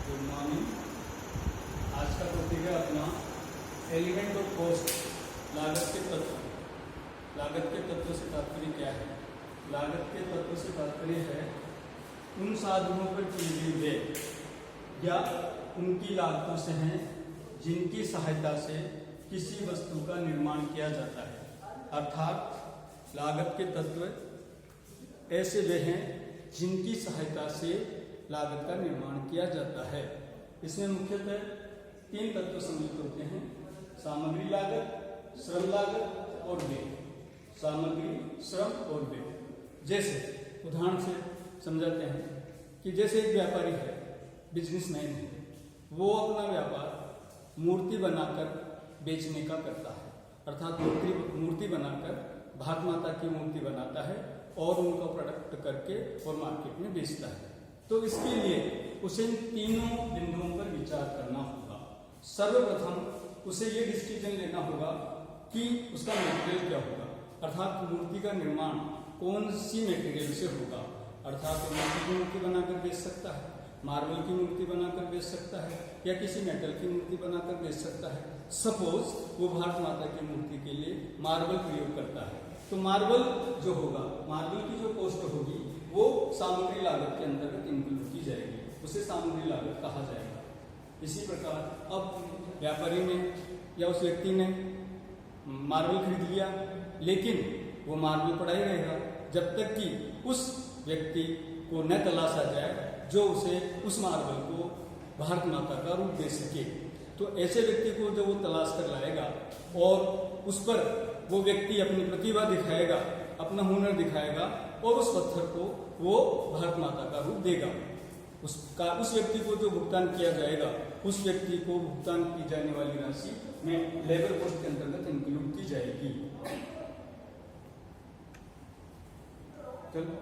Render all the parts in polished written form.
Good morning. आज का topic है अपना एलिमेंट ऑफ कॉस्ट, लागत के तत्व। लागत के तत्व से तात्पर्य क्या है? लागत के तत्व से तात्पर्य है उन साधनों पर की गई व्यय या उनकी लागतों से हैं जिनकी सहायता से किसी वस्तु का निर्माण किया जाता है। अर्थात लागत के तत्व ऐसे वे हैं जिनकी सहायता से लागत का निर्माण किया जाता है। इसमें मुख्यतः 3 तत्व सम्मिलित होते हैं: सामग्री लागत, श्रम लागत और व्यय। सामग्री, श्रम और व्यय। जैसे उदाहरण से समझाते हैं कि जैसे एक व्यापारी है, बिजनेसमैन है, वो अपना व्यापार मूर्ति बनाकर बेचने का करता है। अर्थात मूर्ति बनाकर भारत माता की मूर्ति बनाता है और उनका प्रोडक्ट करके और मार्केट में बेचता है। तो इसके लिए उसे इन तीनों बिंदुओं पर विचार करना होगा। सर्वप्रथम उसे ये डिसीजन लेना होगा कि उसका मटेरियल क्या होगा, अर्थात मूर्ति का निर्माण कौन सी मटेरियल से होगा। अर्थात मिट्टी की मूर्ति बनाकर बेच सकता है, मार्बल की मूर्ति बनाकर बेच सकता है, या किसी मेटल की मूर्ति बनाकर बेच सकता है। सपोज वो भारत माता की मूर्ति के लिए मार्बल प्रयोग करता है, तो मार्बल जो होगा, मार्बल की जो कॉस्ट होगी वो सामग्री लागत के अंतर्गत इंक्लूड की जाएगी, उसे सामग्री लागत कहा जाएगा। इसी प्रकार अब व्यापारी ने या उस व्यक्ति ने मार्बल खरीद लिया, लेकिन वो मार्बल पड़ा ही रहेगा जब तक कि उस व्यक्ति को न तलाशा जाए जो उसे उस मार्बल को भारत माता का रूप दे सके। तो ऐसे व्यक्ति को जब वो तलाश कर लाएगा और उस पर वो व्यक्ति अपनी प्रतिभा दिखाएगा, अपना हुनर दिखाएगा और उस पत्थर को वो भारत माता का रूप देगा। उस व्यक्ति को जो भुगतान किया जाएगा, उस व्यक्ति को भुगतान की जाने वाली राशि में लेबर कॉस्ट के अंतर्गत इंक्लूड की जाएगी। चलो,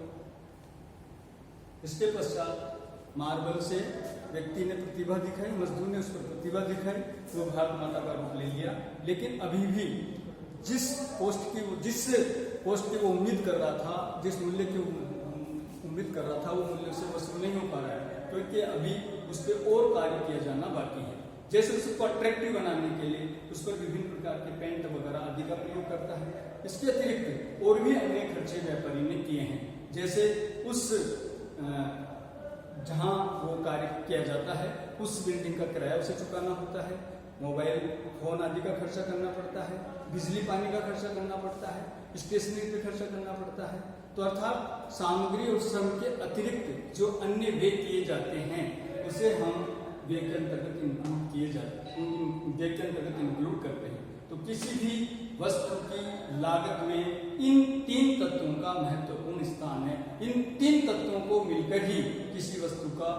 इसके पश्चात मार्बल से व्यक्ति ने प्रतिभा दिखाई, मजदूर ने उस पर प्रतिभा दिखाई, वो भारत माता का रूप ले लिया। लेकिन अभी भी जिस पोस्ट की वो उम्मीद कर रहा था, जिस मूल्य की उम्मीद कर रहा था, वो मूल्य से वसूल नहीं हो पा रहा है, क्योंकि अभी उस पर और कार्य किया जाना बाकी है। जैसे उसको अट्रैक्टिव बनाने के लिए उस पर विभिन्न प्रकार के पेंट वगैरह आदि का प्रयोग करता है। इसके अतिरिक्त और भी अन्य खर्चे व्यापारी ने किए हैं। जैसे उस जहां वो कार्य किया जाता है उस बिल्डिंग का किराया उसे चुकाना होता है, मोबाइल फोन आदि का खर्चा करना पड़ता है, बिजली पानी का खर्चा करना पड़ता है, स्टेशनरी पे खर्चा करना पड़ता है। तो अर्थात सामग्री और श्रम के अतिरिक्त जो अन्य व्यय किए जाते हैं उसे हम व्यय के अंतर्गत इंक्लूड करते हैं। तो किसी भी वस्तु की लागत में इन 3 तत्वों का महत्वपूर्ण स्थान है। इन 3 तत्वों को मिलकर ही किसी वस्तु का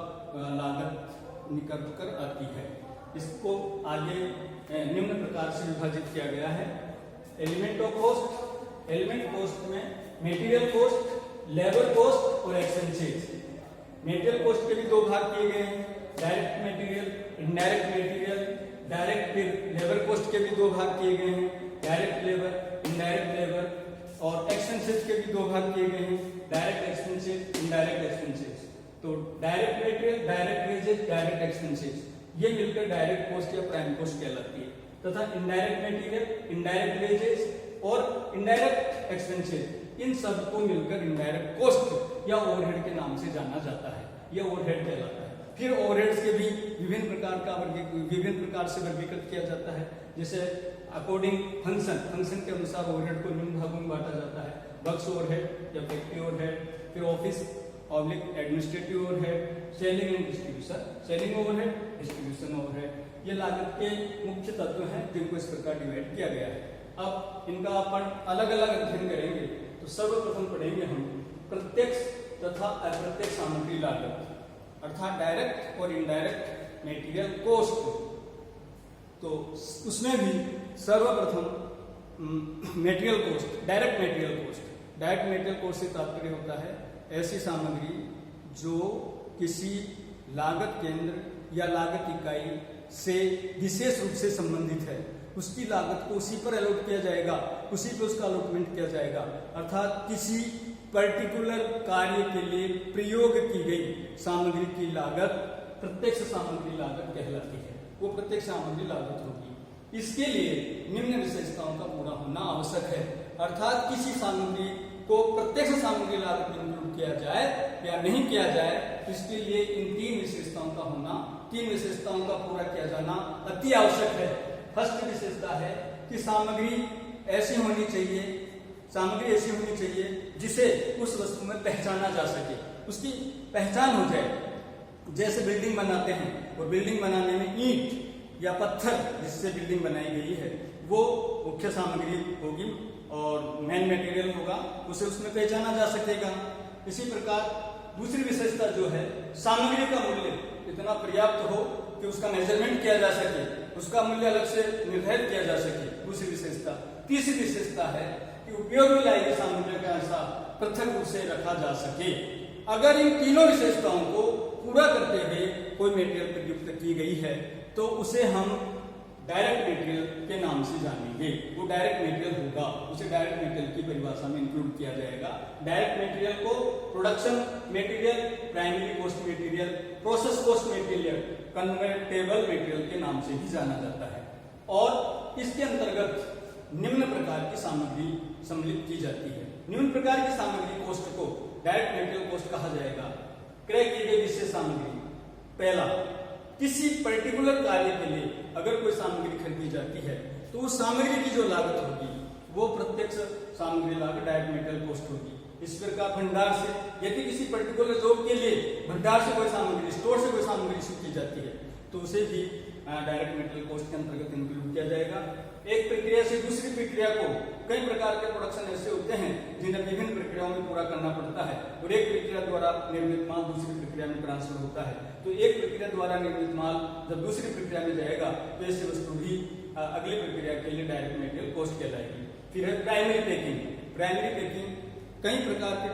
लागत निकल कर आती है। इसको आगे निम्न प्रकार से विभाजित किया गया है: element of cost. Element cost में मटेरियल कॉस्ट, लेबर कॉस्ट और एक्सपेंसेस। मटेरियल कॉस्ट के भी 2 भाग किए गए हैं: direct material, indirect material. Direct labour cost के भी 2 भाग किए गए हैं: डायरेक्ट लेबर, इनडायरेक्ट लेबर। और एक्सपेंसेस के भी 2 भाग किए गए हैं: डायरेक्ट एक्सपेंसेस, इनडायरेक्ट एक्सपेंसेस। तो direct material, direct wages, direct expenses, ये मिलकर डायरेक्ट कॉस्ट या प्राइम कॉस्ट कहलाती है। तथा इनडायरेक्ट मटेरियल, इनडायरेक्ट वेजेस और इनडायरेक्ट एक्सपेंसेस, इन सब को मिलकर इनडायरेक्ट कॉस्ट या ओवरहेड के नाम से जाना जाता है। ये ओवरहेड कहलाता है। फिर ओवरहेड्स के भी विभिन्न प्रकार से वर्गीकृत किया जाता है। जैसे अकॉर्डिंग फंक्शन के अनुसार ओवरहेड को निम्न भागों में बांटा जाता है: वर्क्स ओवरहेड या फैक्ट्री ओवरहेड, फिर office administrative overhead, selling and distribution, selling overhead, distribution overhead. ये लागत के मुख्य तत्व हैं जिनको इस प्रकार डिवाइड किया गया है। अब इनका अपन अलग अलग अध्ययन करेंगे। तो सर्वप्रथम पढ़ेंगे हम प्रत्यक्ष तथा अप्रत्यक्ष सामग्री लागत, अर्थात डायरेक्ट और इनडायरेक्ट मटेरियल कॉस्ट। तो उसमें भी सर्वप्रथम material cost, direct material cost. Direct material cost से तात्पर्य होता है ऐसी सामग्री जो किसी लागत केंद्र या लागत इकाई से विशेष रूप से संबंधित है। उसकी लागत को उसी पर अलॉट किया जाएगा, उसी पर उसका अलॉटमेंट किया जाएगा। अर्थात किसी पर्टिकुलर कार्य के लिए प्रयोग की गई सामग्री की लागत प्रत्यक्ष सामग्री लागत कहलाती है, वो प्रत्यक्ष सामग्री लागत होगी। इसके लिए निम्न विशेषताओं का पूरा होना आवश्यक है, अर्थात किसी सामग्री को प्रत्यक्ष सामग्री लागत में इंक्लूड किया जाए या नहीं किया जाए, इसके लिए इन 3 विशेषताओं का होना, 3 विशेषताओं का पूरा किया जाना अति आवश्यक है। फर्स्ट विशेषता है कि सामग्री ऐसी होनी चाहिए जिसे उस वस्तु में पहचाना जा सके, उसकी पहचान हो जाए। जैसे बिल्डिंग बनाते हैं और बिल्डिंग बनाने में ईंट या पत्थर जिससे बिल्डिंग बनाई गई है वो मुख्य सामग्री होगी और मेन मटेरियल होगा, उसे उसमें पहचाना जा सकेगा। इसी प्रकार दूसरी विशेषता जो है, सामग्री का मूल्य इतना पर्याप्त हो कि उसका मेजरमेंट किया जा सके, उसका मूल्य अलग से निर्धारित किया जा सके, दूसरी विशेषता। तीसरी विशेषता है कि उपयोग में लाई गई सामग्री का अनुसार पृथक रूप से रखा जा सके। अगर इन तीनों विशेषताओं को पूरा करते हुए कोई मटेरियल प्रयुक्त की गई है तो उसे हम डायरेक्ट मटेरियल के नाम से जानेंगे। वो डायरेक्ट मटेरियल होगा, उसे डायरेक्ट मटेरियल की परिभाषा में इंक्लूड किया जाएगा। डायरेक्ट मटेरियल को production material, primary cost material, process cost material, convertible material के नाम से ही जाना जाता है। और इसके अंतर्गत निम्न प्रकार की सामग्री सम्मिलित की जाती है। निम्न प्रकार की सामग्री कोष्ठ को डायरेक्ट मटेरियल कोष्ठ कहा जाएगा। क्रय की गई विशेष सामग्री, पहला, किसी पर्टिकुलर कार्य के लिए अगर कोई सामग्री खरीदी जाती है तो उस सामग्री की जो लागत होगी वो प्रत्यक्ष सामग्री लागत डायरेक्ट मटेरियल कॉस्ट होगी। इस प्रकार भंडार से, यदि किसी पर्टिकुलर जॉब के लिए भंडार से कोई सामग्री, स्टोर से कोई सामग्री शुरू की जाती है तो उसे भी डायरेक्ट मटेरियल कॉस्ट के अंतर्गत इंक्लूड किया जाएगा। एक प्रक्रिया से दूसरी प्रक्रिया को, कई प्रकार के प्रोडक्शन ऐसे होते हैं जिन्हें विभिन्न प्रक्रियाओं में पूरा करना पड़ता है और एक प्रक्रिया द्वारा निर्मित माल दूसरी प्रक्रिया में ट्रांसफर होता है। तो एक प्रक्रिया द्वारा निर्मित माल जब दूसरी प्रक्रिया में जाएगा तो ऐसी वस्तु भी अगली प्रक्रिया के लिए डायरेक्ट मटेरियल कॉस्ट कहलाएगी। फिर है प्राइमरी पैकिंग। प्राइमरी पैकिंग, कई प्रकार के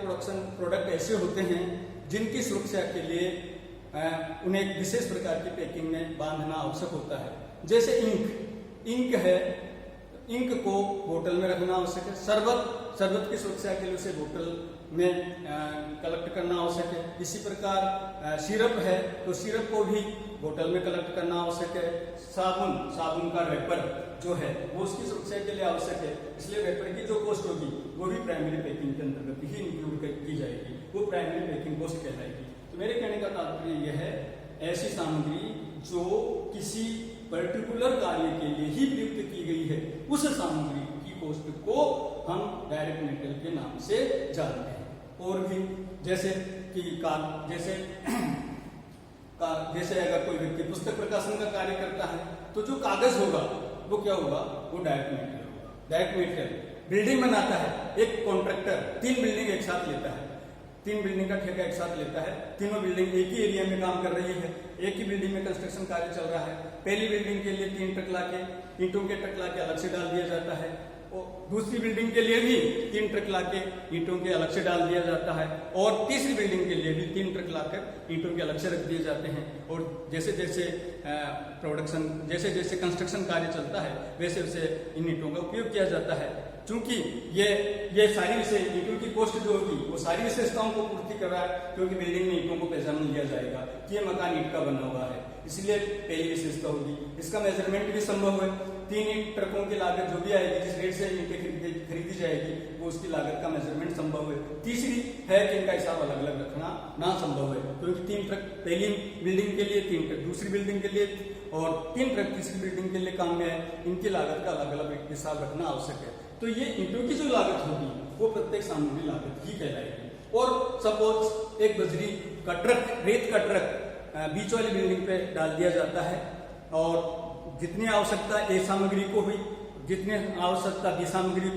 प्रोडक्ट ऐसे होते हैं जिनकी सुरक्षा के लिए उन्हें एक विशेष प्रकार की पैकिंग में बांधना आवश्यक होता है। जैसे इंक है, इंक को बोतल में रखना आवश्यक है। शरबत की सुरक्षा के लिए उसे बोतल में कलेक्ट करना आवश्यक है। इसी प्रकार सिरप है तो सिरप को भी बोतल में कलेक्ट करना आवश्यक है। साबुन का रैपर जो है वो उसकी सुरक्षा के लिए आवश्यक है, इसलिए रैपर की जो कॉस्ट होगी वो भी प्राइमरी पैकिंग के अंतर्गत ही इंक्लूड की जाएगी, वो प्राइमरी पैकिंग कॉस्ट कहलाएगी। तो मेरे कहने का तात्पर्य यह है, ऐसी सामग्री जो किसी पर्टिकुलर कार्य के लिए ही प्रयुक्त की गई है उस सामग्री की कॉस्ट को हम डायरेक्ट मटेरियल के नाम से जानते हैं। और भी जैसे कि जैसे अगर कोई व्यक्ति पुस्तक प्रकाशन का कार्य करता है तो जो कागज होगा वो क्या होगा, वो डायरेक्ट मटेरियल होगा। डायरेक्ट मटेरियल, बिल्डिंग बनाता है एक कॉन्ट्रैक्टर, 3 बिल्डिंग एक साथ लेता है, 3 बिल्डिंग का ठेका एक साथ लेता है। तीनों बिल्डिंग एक ही एरिया में काम कर रही है, एक ही बिल्डिंग में कंस्ट्रक्शन कार्य चल रहा है। पहली बिल्डिंग के लिए 3 ट्रक लाके, ईंटों के ट्रक लाके अलग से डाल दिया जाता है, और दूसरी बिल्डिंग के लिए भी 3 ट्रक लाके ईंटों के अलग से डाल दिया जाता है, और तीसरी बिल्डिंग के लिए भी 3 ट्रक लाकर ईंटों के अलग से रख दिए जाते हैं। और जैसे जैसे कंस्ट्रक्शन कार्य चलता है वैसे वैसे इन ईंटों का उपयोग किया जाता है। चूंकि ये सारी ईंटों की कॉस्ट जो होगी वो सारी विशेषताओं को पूर्ति कर रहा है, क्योंकि बिल्डिंग में ईंटों को पहचान लिया जाएगा कि ये मकान ईंट का बना हुआ है, इसलिए पहली विशेषता होगी। इसका मेजरमेंट भी संभव है, 3 ईंट ट्रकों की लागत जो भी आएगी, जिस रेट से ईंटें खरीदी जाएगी वो उसकी लागत का मेजरमेंट संभव है। तीसरी है कि इनका हिसाब अलग अलग रखना ना संभव है, क्योंकि 3 ट्रक पहली बिल्डिंग के लिए, 3 ट्रक दूसरी बिल्डिंग के लिए और 3 ट्रक तीसरी बिल्डिंग के लिए काम में है, इनकी लागत का अलग अलग हिसाब रखना आवश्यक है। तो ये ईंटों की जो लागत होगी वो प्रत्येक सामग्री लागत ही कहलाएगी। और सपोज एक बजरी का ट्रक, रेत का ट्रक बीच वाली बिल्डिंग पे डाल दिया जाता है, और जितनी आवश्यकता ए सामग्री को हुई, जितनी आवश्यकता बी सामग्री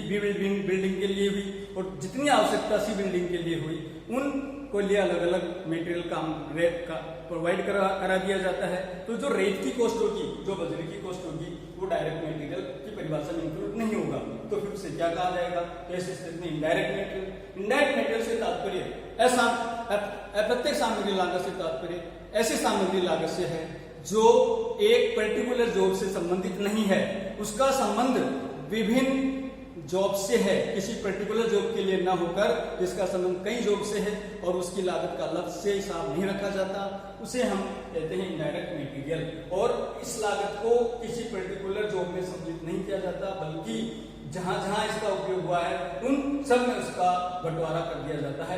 बी बिल्डिंग के लिए हुई, और जितनी आवश्यकता सी बिल्डिंग के लिए हुई, उनको लिए अलग अलग मटेरियल का रेत का प्रोवाइड करा दिया जाता है। तो जो रेत की कॉस्ट होगी, जो बजरी की कॉस्ट होगी, वो डायरेक्ट मटेरियल की परिभाषा में इंक्लूड नहीं होगा। तो फिर से क्या कहा जाएगा, ऐसे स्थिति में इनडायरेक्ट मटेरियल। इनडायरेक्ट मटेरियल से तात्पर्य अप्रत्यक्ष सामग्री लागत से तात्पर्य ऐसी सामग्री लागत से है जो एक पर्टिकुलर जॉब से संबंधित नहीं है, उसका संबंध विभिन्न जॉब से है, किसी पर्टिकुलर जॉब के लिए ना होकर जिसका संबंध कई जॉब से है और उसकी लागत का अलग से हिसाब नहीं रखा जाता, उसे हम कहते हैं इनडायरेक्ट मटेरियल। और इस लागत को किसी पर्टिकुलर जॉब में सम्मिलित नहीं किया जाता, बल्कि जहां जहां इसका उपयोग हुआ है उन सब में उसका बंटवारा कर दिया जाता है,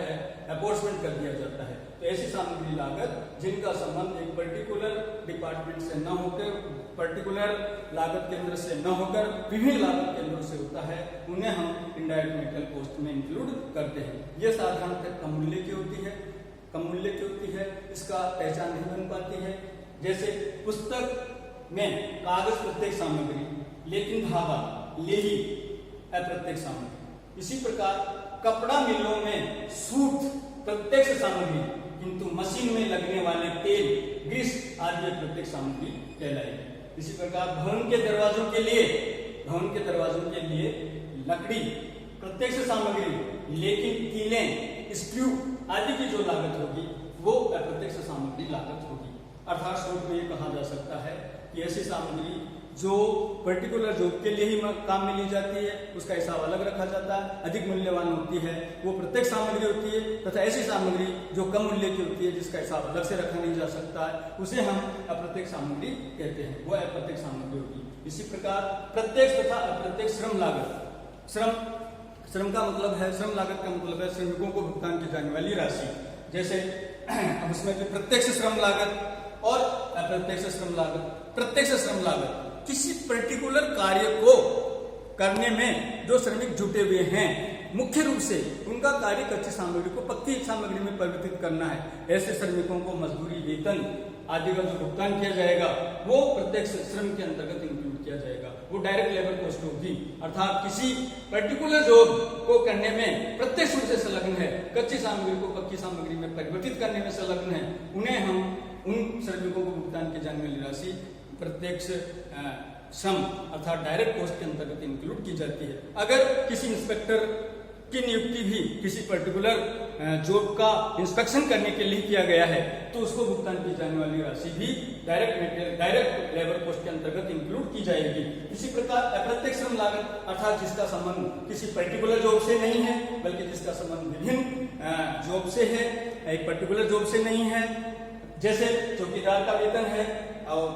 अपॉर्चमेंट कर दिया जाता है। तो ऐसी सामग्री लागत जिनका संबंध एक पर्टिकुलर डिपार्टमेंट से न होकर, पर्टिकुलर लागत केंद्र से न होकर विभिन्न लागत केंद्रों से होता है, उन्हें हम इनडायरेक्ट मटेरियल कॉस्ट में इंक्लूड करते हैं। यह साधारणतः कम मूल्य की होती है, कम मूल्य की होती है, इसका पहचान नहीं बन पाती है। जैसे पुस्तक में कागज प्रत्येक सामग्री, लेकिन धागा लेही अप्रत्यक्ष सामग्री। इसी प्रकार कपड़ा मिलों में सूत प्रत्यक्ष सामग्री, किंतु मशीन में लगने वाले तेल, ग्रीस आदि अप्रत्यक्ष सामग्री कहलाएगी। इसी प्रकार भवन के दरवाजों के लिए लकड़ी प्रत्यक्ष सामग्री, लेकिन कीलें, स्क्रू आदि की जो लागत होगी वो अप्रत्यक्ष सामग्री लागत होगी। अर्थात शॉर्ट में ये कहा जा सकता है कि ऐसी सामग्री जो पर्टिकुलर जॉब के लिए ही काम में ली जाती है उसका हिसाब अलग रखा जाता है, अधिक मूल्यवान होती है वो प्रत्यक्ष सामग्री होती है, तथा ऐसी सामग्री जो कम मूल्य की होती है जिसका हिसाब अलग से रखा नहीं जा सकता है उसे हम अप्रत्यक्ष सामग्री कहते हैं, वो अप्रत्यक्ष सामग्री होगी। इसी प्रकार प्रत्यक्ष तथा अप्रत्यक्ष श्रम लागत। श्रम का मतलब है, श्रम लागत का मतलब है श्रमिकों को भुगतान की जाने वाली राशि। जैसे अब उसमें जो प्रत्यक्ष श्रम लागत और अप्रत्यक्ष श्रम लागत। प्रत्यक्ष श्रम लागत किसी पर्टिकुलर कार्य को करने में जो श्रमिक जुटे हुए हैं, मुख्य रूप से उनका कार्य कच्ची सामग्री को पक्की सामग्री में परिवर्तित करना है, ऐसे श्रमिकों को मजदूरी, वेतन आदि का जो भुगतान किया जाएगा वो प्रत्यक्ष श्रम के अंतर्गत इंक्लूड किया जाएगा, वो डायरेक्ट लेबर कॉस्ट होगी। अर्थात किसी पर्टिकुलर जॉब को करने में प्रत्यक्ष रूप से संलग्न है, कच्ची सामग्री को पक्की सामग्री में परिवर्तित करने में संलग्न है, उन्हें हम उन श्रमिकों को भुगतान की जाने वाली राशि प्रत्यक्ष श्रम अर्थात डायरेक्ट कॉस्ट के अंतर्गत इंक्लूड की जाती है। अगर किसी इंस्पेक्टर की नियुक्ति भी किसी पर्टिकुलर जॉब का इंस्पेक्शन करने के लिए किया गया है तो उसको भुगतान की जाने वाली राशि भी डायरेक्ट लेबर कॉस्ट के अंतर्गत इंक्लूड की जाएगी। इसी प्रकार अप्रत्यक्ष श्रम लागत अर्थात जिसका संबंध किसी पर्टिकुलर जॉब से नहीं है, बल्कि जिसका संबंध विभिन्न जॉब से है, एक पर्टिकुलर जॉब से नहीं है। जैसे चौकीदार का वेतन है और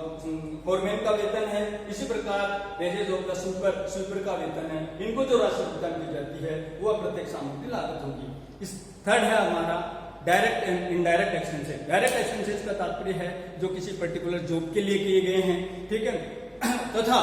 फोरमैन का वेतन है, इसी प्रकार रेलवे जॉब का स्वीपर का वेतन है, इनको जो राशि भुगतान की जाती है वो अप्रत्यक्ष सामग्री लागत होगी। इस थर्ड है हमारा direct and indirect expenses. Direct expenses का तात्पर्य है जो किसी पर्टिकुलर जॉब के लिए किए गए हैं, ठीक है, तथा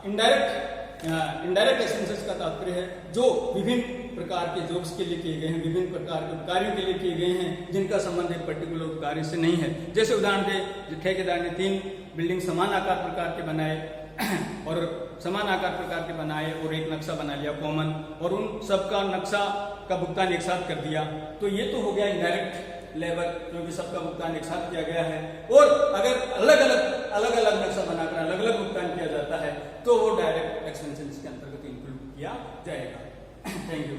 इनडायरेक्ट एक्सपेंसेस का तात्पर्य है जो विभिन्न प्रकार के जॉब्स के लिए किए गए हैं, विभिन्न प्रकार के कार्यों के लिए किए गए हैं जिनका संबंध एक पर्टिकुलर कार्य से नहीं है। जैसे उदाहरण दे, ठेकेदार ने 3 बिल्डिंग समान आकार प्रकार के बनाए और समान आकार प्रकार के बनाए और एक नक्शा बना लिया कॉमन, और उन सबका नक्शा का भुगतान एक साथ कर दिया, तो ये तो हो गया इनडायरेक्ट लेबर, क्योंकि सबका भुगतान एक साथ किया गया है। और अगर अलग अलग नक्शा बनाकर अलग अलग भुगतान किया जाता है तो वो डायरेक्ट एक्सपेंसेस के अंतर्गत इंक्लूड किया जाएगा। Thank you.